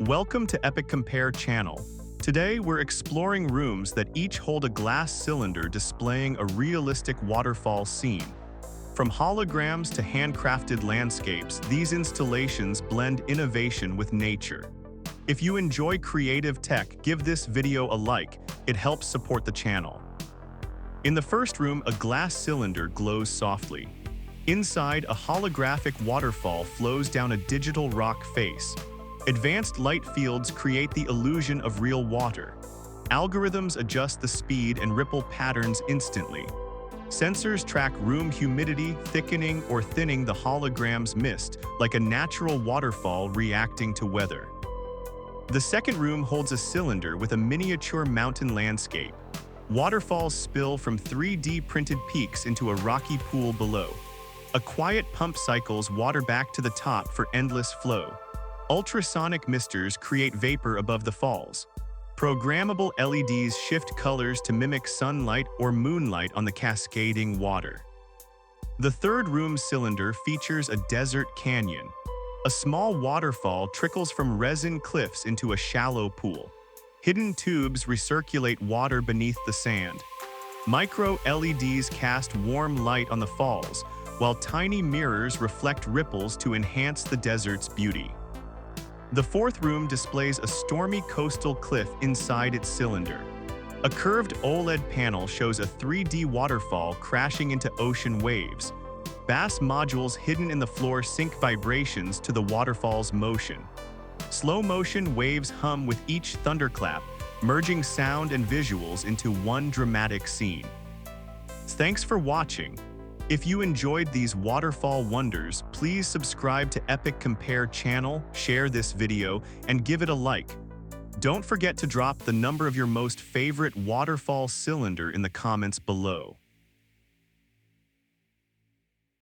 Welcome to Epic Compare channel. Today we're exploring rooms that each hold a glass cylinder displaying a realistic waterfall scene. From holograms to handcrafted landscapes, these installations blend innovation with nature. If you enjoy creative tech, give this video a like. It helps support the channel. In the first room, a glass cylinder glows softly. Inside, a holographic waterfall flows down a digital rock face. Advanced light fields create the illusion of real water. Algorithms adjust the speed and ripple patterns instantly. Sensors track room humidity, thickening or thinning the hologram's mist, like a natural waterfall reacting to weather. The second room holds a cylinder with a miniature mountain landscape. Waterfalls spill from 3D printed peaks into a rocky pool below. A quiet pump cycles water back to the top for endless flow. Ultrasonic misters create vapor above the falls. Programmable LEDs shift colors to mimic sunlight or moonlight on the cascading water. The third room's cylinder features a desert canyon. A small waterfall trickles from resin cliffs into a shallow pool. Hidden tubes recirculate water beneath the sand. Micro LEDs cast warm light on the falls, while tiny mirrors reflect ripples to enhance the desert's beauty. The fourth room displays a stormy coastal cliff inside its cylinder. A curved OLED panel shows a 3D waterfall crashing into ocean waves. Bass modules hidden in the floor sync vibrations to the waterfall's motion. Slow-motion waves hum with each thunderclap, merging sound and visuals into one dramatic scene. Thanks for watching. If you enjoyed these waterfall wonders, please subscribe to Epic Compare channel, share this video, and give it a like. Don't forget to drop the number of your most favorite waterfall cylinder in the comments below.